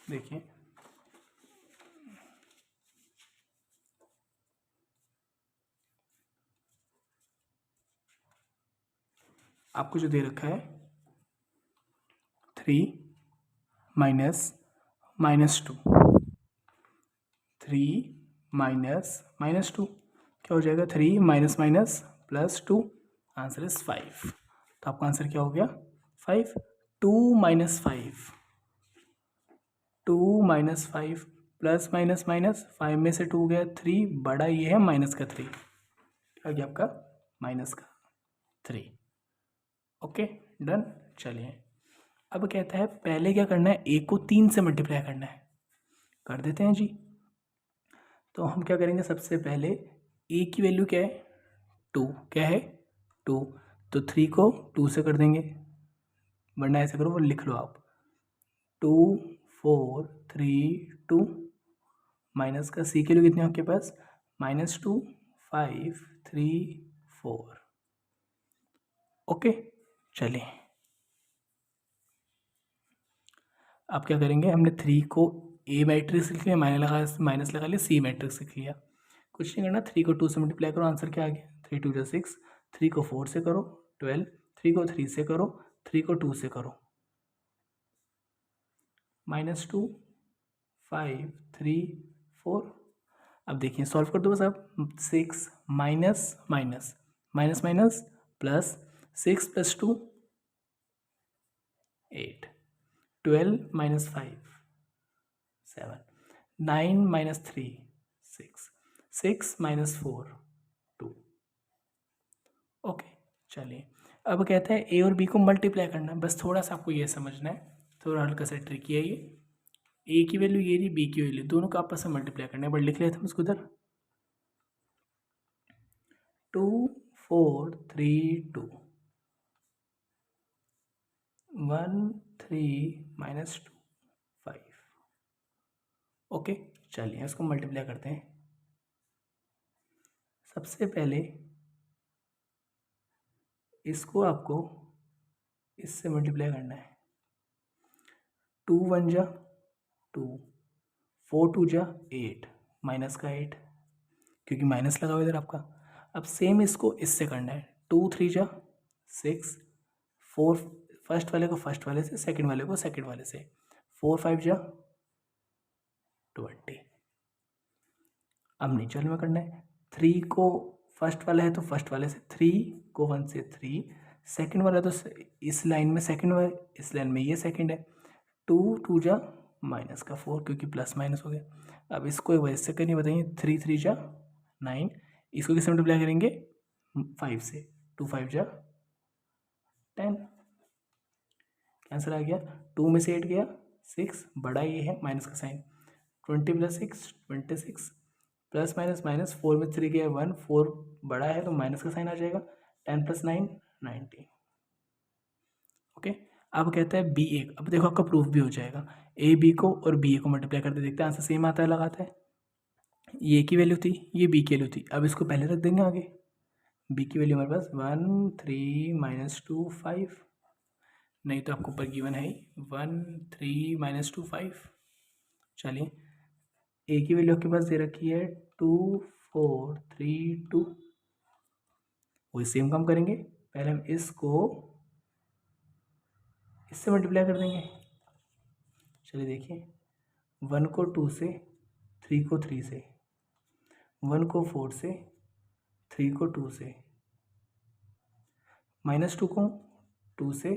देखिए आपको जो दे रखा है 3 -2, 3 -2 क्या हो जाएगा, 3 -2 आंसर इज 5। तो आपका आंसर क्या हो गया 5। 2 - 5 2 - 5 प्लस माइनस माइनस 5 में से 2 गया 3, बड़ा ये है माइनस का 3, क्या गया आपका -3। Okay done. चलिए अब कहता है पहले क्या करना है, ए को 3 से मल्टीप्लाई करना है, कर देते हैं जी। तो हम क्या करेंगे, सबसे पहले ए की वैल्यू क्या है 2, क्या है 2, तो 3 को 2 से कर देंगे, वरना ऐसे करो वो लिख लो आप 2 4 3 2, माइनस का सी की वैल्यू कितनी है आपके पास -2 5 3 4। ओके चलिए अब क्या करेंगे, हमने 3 को ए मैट्रिक्स लिख लिया, माइनस लगा लिया, सी मैट्रिक्स लिख लिया। कुछ नहीं करना, 3 को 2 से मल्टीप्लाई करो, आंसर क्या आ गया 3 2 = 6, 3 को 4 से करो 12, 3 को 3 से करो, 3 को 2 से करो -2 5 3 4। अब देखिए सॉल्व कर दो बस अब, 6 minus minus minus minus plus 6 + 2 8, 12 - 5 7, 9 - 3 6, 6 - 4 okay, चलिए अब कहते हैं ए और बी को मल्टीप्लाई करना है। बस थोड़ा सा आपको ये समझना है, थोड़ा हल्का सा ट्रिकी है ये। ए की वैल्यू ये रही, बी की वैल्यू, दोनों को आपस में मल्टीप्लाई करना है। बट लिख लेते हैं उसको उधर 2 4 3 2 1 3 -2 5। ओके, चलिए इसको मल्टीप्लाई करते हैं। सबसे पहले इसको आपको इससे मल्टीप्लाई करना है। 2 1 जा 2, 4 2 जा 8, माइनस का 8 क्योंकि माइनस लगा हुआ इधर आपका। अब सेम इसको इससे करना है। 2 3 जा 6, 4 फर्स्ट वाले को फर्स्ट वाले से, सेकंड वाले को सेकंड वाले से, 4 5 जा 20। अब नीचे में करना है। 3 को फर्स्ट वाला है तो फर्स्ट वाले से, 3 को 1 से 3, सेकंड वाला तो इस लाइन में सेकंड वाला, इस लाइन में ये सेकंड है। 2 2 जा माइनस का 4 क्योंकि प्लस माइनस हो गया। अब इसको एक बार इससे करनी बताइए। 3 3 जा 9, इसको किससे मल्टीप्लाई करेंगे? 5 से। 2 5 जा 10, कैंसिल आ गया। 2 में से 8 गया 6, बड़ा ये है माइनस का साइन। 20 + 6 26, प्लस माइनस माइनस, 4 में 3 गया 1, 4 बड़ा है तो माइनस का साइन आ जाएगा। 10 + 9 19। ओके, अब कहता है बी ए। अब देखो आपका प्रूफ भी हो जाएगा। ए बी को और बी ए को मल्टीप्लाई करते देखते हैं आंसर सेम आता है, लगाता है। ये की वैल्यू थी, ये बी की वैल्यू थी। अब इसको पहले रख देंगे आगे। बी की वैल्यू हमारे पास 1 3 -2 5, नहीं तो आपको ऊपर गिवन है ही 1 3 -2 5। चलिए ए की वैल्यू आपके पास दे रखी है 2 4 3 2। वही सेम काम करेंगे। पहले हम इसको इससे मल्टीप्लाई कर देंगे। चलिए देखिए, 1 को 2 से, 3 को 3 से, 1 को 4 से, 3 को 2 से, -2 को 2 से,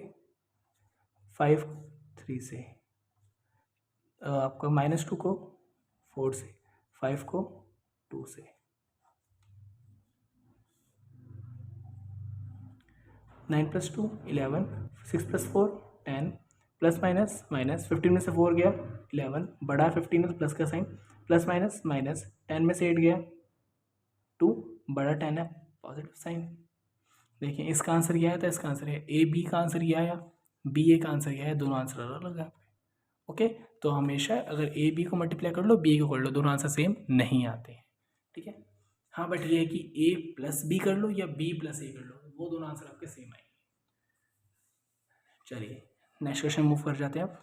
5 को 3 से, आपका -2 को 4 से, 5 को 2 से। 9 + 2 11, 6 + 4 10, प्लस माइनस माइनस, 15 में से 4 गया 11, बड़ा 15 है प्लस का साइन, प्लस माइनस माइनस, 10 में से 8 गया 2, बड़ा 10 है पॉजिटिव साइन। देखिए इसका आंसर क्या है, तो इसका आंसर है ए बी का आंसर क्या आया, बी ए का आंसर क्या है, दोनों आंसर अलग अलग है। ओके, तो हमेशा अगर ए बी को मल्टीप्लाई कर लो, बी ए को कर लो, दोनों आंसर सेम नहीं आते हैं। ठीक है, हाँ बट ये है कि ए प्लस बी कर लो या बी प्लस ए कर लो, वो दोनों आंसर आपके सेम आएंगे। चलिए नेक्स्ट क्वेश्चन मूव कर जाते हैं आप।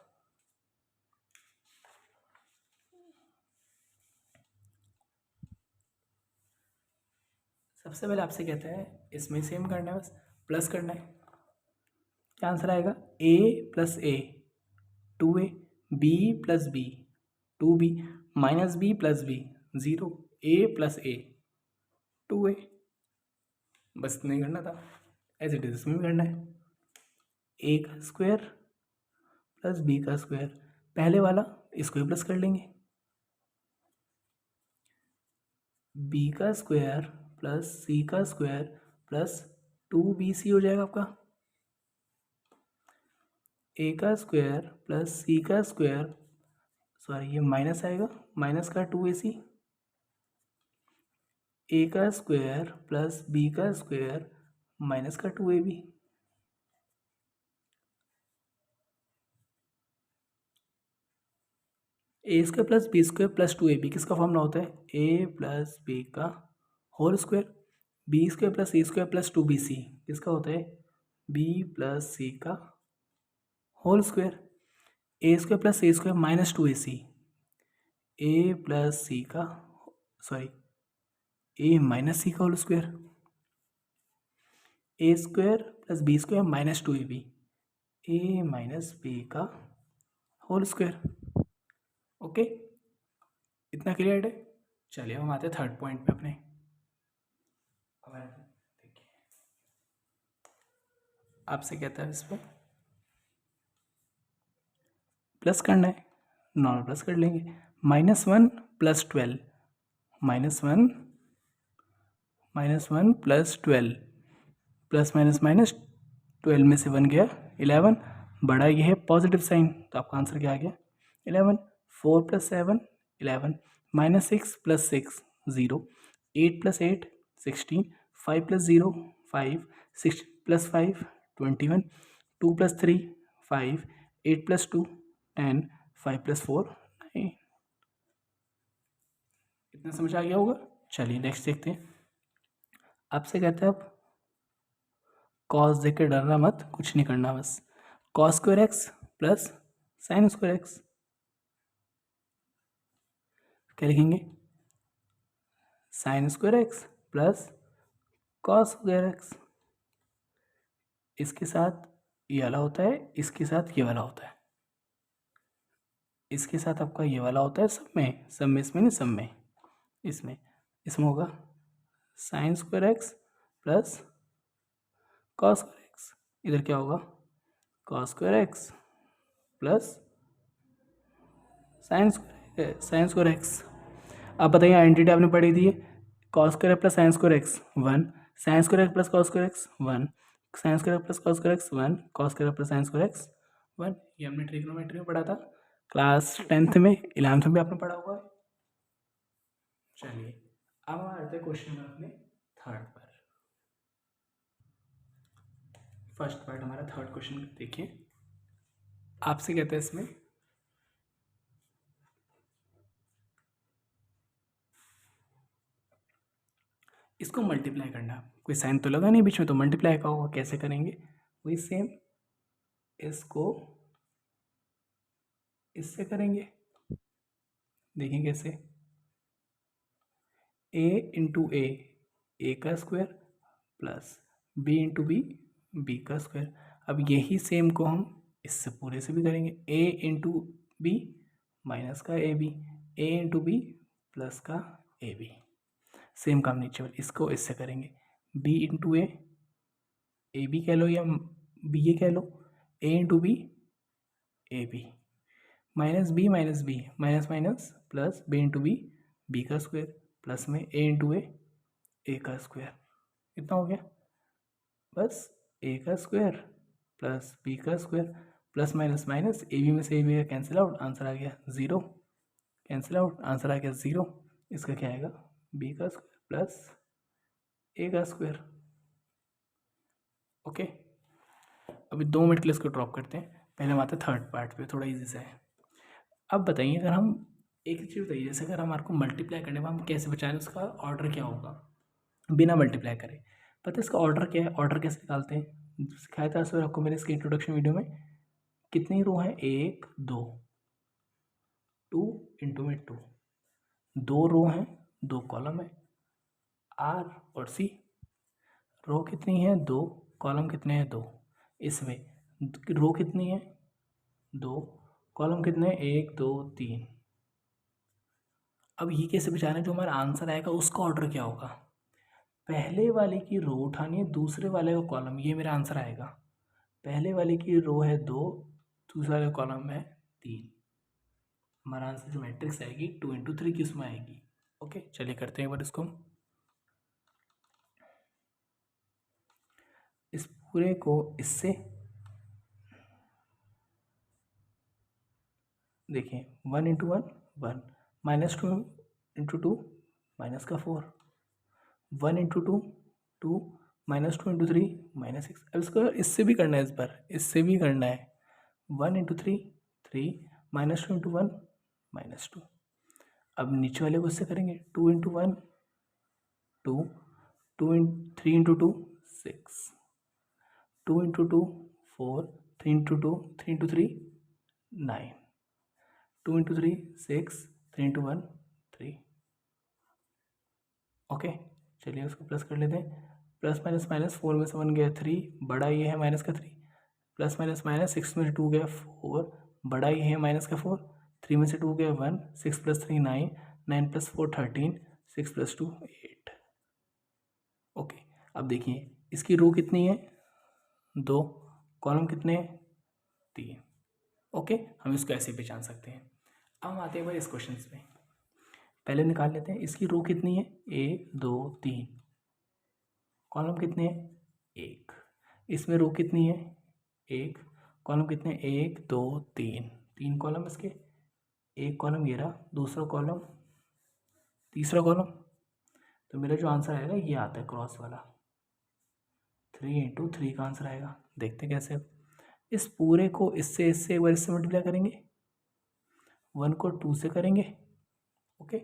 सबसे पहले आपसे कहते हैं इसमें सेम करना है, बस प्लस करना है। क्या आंसर आएगा? a + a 2a, b + b 2b, -b + b 0, a + a 2a। बस नहीं करना था, ऐसे इट इज इसमें भी करना है। a का स्क्वायर + b का स्क्वायर, पहले वाला इसको ही प्लस कर लेंगे। b का स्क्वायर + c का स्क्वायर + 2bc हो जाएगा आपका। a का स्क्वायर + c का स्क्वायर, सॉरी ये माइनस आएगा, माइनस का 2ac, a का स्क्वायर + b का स्क्वायर माइनस का 2ab। ए स्क्वायर + बी स्क्वायर + 2ab किसका फॉर्मूला होता है? a + b का whole square. B square + c square + 2bc किसका होता है? b + c का whole square. a square + c square -2ac, a + c का, सॉरी a - c का whole square. a square + b square -2ab, a - b का होल स्क्वायर। ओके, इतना क्लियर है। चलिए हम आते हैं थर्ड पॉइंट पे अपने। देखिए आपसे कहता है इस पर प्लस करना है, नॉर्मल प्लस कर लेंगे। -1 + 12, -1 + 12 प्लस माइनस माइनस, 12 में से 1 गया 11, बड़ा ये है पॉजिटिव साइन, तो आपका आंसर क्या आ गया 11। 4 + 7 11, -6 + 6 0, 8 + 8 16, 5 + 0 5, 6 + 5 21, 2 + 3 5, 8 + 2 10, 5 + 4 9। इतना समझ आ गया होगा। चलिए नेक्स्ट देखते हैं। आपसे कहते हैं अब कॉस देख के डरना मत, कुछ नहीं करना, बस cos square x plus sine square x. क्या लिखेंगे? Sine square x plus cos square x. इसके साथ ये वाला होता है, इसके साथ ये वाला होता है, इसके साथ आपका ये वाला होता है सब में, सब में, इसमें नहीं, सब में, इसमें इसमें होगा sine square x plus cos square x. इधर क्या होगा? Cos square x plus sine square x. आप बताइए आइडेंटिटी आपने पढ़ी थी, cos square plus sine square x 1, sine square x plus cos square x 1, sine square plus cos square x 1, cos square plus sine square x 1। ये हमने ट्रिग्नोमेट्री में पढ़ा था क्लास 10th में, 11th में भी आपने पढ़ा होगा। चलिए अब हम आते हैं क्वेश्चन नंबर अपने थर्ड पर। फर्स्ट पार्ट हमारा थर्ड क्वेश्चन देखिए। आपसे कहते हैं इसमें इसको मल्टीप्लाई करना, कोई साइन तो लगा नहीं बीच में, तो मल्टीप्लाई का होगा, कैसे करेंगे? वही सेम, इसको इससे करेंगे, देखें कैसे। a इंटू ए का square plus b into b का स्क्वायर। अब यही सेम को हम इससे पूरे से भी करेंगे, a इंटू बी माइनस का a b, a into b plus का ए बी। सेम काम नीचे वाले, इसको इससे करेंगे, b इंटू ए बी कह लो या बी ए कह लो, a into b a b minus b minus minus plus b into b का स्क्वायर प्लस में a इंटू ए का स्क्वायर। कितना हो गया? बस a का स्क्वायर प्लस b का square plus minus minus, a b में से ए बी का कैंसिल आउट, आंसर आ गया 0, कैंसिल आउट, आंसर आ गया 0। इसका क्या आएगा? b का स्क्वायर प्लस a का स्क्वायर। ओके, अभी 2 मिनट के लिए इसको ड्रॉप करते हैं, पहले हम आते हैं थर्ड पार्ट पे, थोड़ा इजी सा है। अब बताइए, अगर हम एक चीज़ बताइए, जैसे अगर हमारे को मल्टीप्लाई करने में हम कैसे बचाएं, उसका ऑर्डर क्या होगा बिना मल्टीप्लाई करें? पता है इसका ऑर्डर क्या है? ऑर्डर कैसे निकालते हैं सिखाया था सर आपको मैंने इसके इंट्रोडक्शन वीडियो में। कितनी रो है? 1 2, 2 इंटू में 2, 2 रो हैं 2 कॉलम है, आर और सी। रो कितनी है? 2, कॉलम कितने हैं? 2। इसमें रो कितनी है? 2, कॉलम कितने हैं? 1 2 3। अब ये कैसे बचाना है? जो हमारा आंसर आएगा उसका ऑर्डर क्या होगा? पहले वाले की रो उठानी है, दूसरे वाले का कॉलम, ये मेरा आंसर आएगा। पहले वाले की रो है 2, दूसरे वाले कॉलम है 3। हमारा आंसर जो मैट्रिक्स आएगी 2 इंटू 3 की उसमें आएगी। ओके, चलिए करते हैं एक बार इसको। इस पूरे को इससे देखिए, 1 इंटू 1 1, माइनस 2 इंटू 2 माइनस का 4, 1 इंटू 2 2, माइनस 2 इंटू 3 -6। अब इसको इससे भी करना है, इस बार इससे भी करना है। 1 इंटू 3 3, माइनस 2 इंटू 1 -2। अब नीचे वाले को इससे करेंगे, 2 into 1 2, 3 into 2 6, 2 into 2 4, 3 into 2 3 into 3 9, 2 into 3 6, 3 into 1 3। Okay, चलिए उसको प्लस कर लेते हैं। प्लस माइनस माइनस, 4 में से 1 गया 3, बड़ा ये है माइनस का 3, प्लस माइनस माइनस, 6 में से 2 गया 4, बड़ा ये है माइनस का 4, 3 में से 2 गया 1, 6 प्लस 3 9, 9 प्लस 4 13, 6 प्लस 2 8। ओके, अब देखिए इसकी रो कितनी है? 2, कॉलम कितने हैं? 3। ओके, हम इसको ऐसे पहचान सकते हैं। अब हम आते हैं भाई इस क्वेश्चन में, पहले निकाल लेते हैं इसकी रो कितनी है? 1 2 3, कॉलम कितने हैं? 1। इसमें रो कितनी है? 1। कॉलम कितने? 1 2 3, 3 कॉलम इसके। एक कॉलम ये रहा, दूसरा कॉलम, तीसरा कॉलम। तो मेरा जो आंसर आएगा ये आता है क्रॉस वाला, 3 इंटू 3 का आंसर आएगा। देखते कैसे। इस पूरे को इससे एक बार इससे मल्टीप्लाई करेंगे, 1 को 2 से करेंगे, ओके।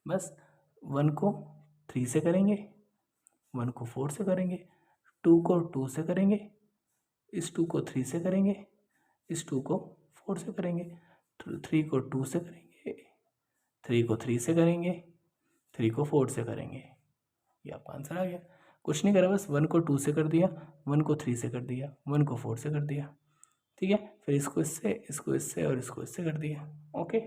बस 1 को 3 से करेंगे, 1 को 4 से करेंगे, 2 को 2 से करेंगे, इस 2 को 3 से करेंगे, इस 2 को 4 से करेंगे, 3 को 2 से करेंगे, 3 को 3 से करेंगे, 3 को 4 से करेंगे। ये आपका आंसर आ गया। कुछ नहीं करा, बस 1 को 2 से कर दिया, 1 को 3 से कर दिया, 1 को 4 से कर दिया, ठीक है। फिर इसको इससे, इसको इससे और इसको इससे कर दिया, ओके।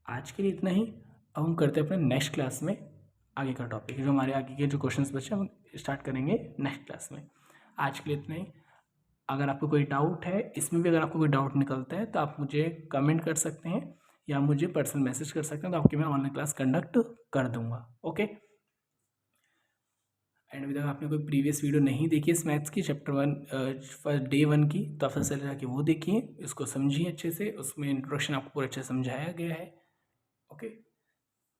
आज के लिए इतना ही। अब हम करते हैं अपने नेक्स्ट क्लास में आगे का टॉपिक, जो हमारे आगे के जो क्वेश्चंस बचे हम स्टार्ट करेंगे नेक्स्ट क्लास में। आज के लिए इतना ही। अगर आपको कोई डाउट है इसमें भी, अगर आपको कोई डाउट निकलता है तो आप मुझे कमेंट कर सकते हैं या मुझे पर्सनल मैसेज कर सकते हैं, तो आपकी मैं ऑनलाइन क्लास कंडक्ट कर दूंगा, ओके। एंड अभी तक आपने कोई प्रीवियस वीडियो नहीं देखी इस मैथ्स की चैप्टर 1 फर्स्ट डे 1 की, तो आप सबसे पहले जाके वो देखिए, इसको समझिए अच्छे से, उसमें इंट्रोडक्शन आपको पूरा अच्छे से समझाया गया है, okay.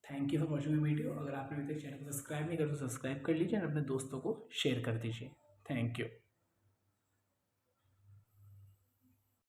Thank you for watching my video. अगर आपने अभी तक चैनल को सब्सक्राइब नहीं करा तो सब्सक्राइब कर लीजिए और अपने दोस्तों को शेयर कर दीजिए। Thank you.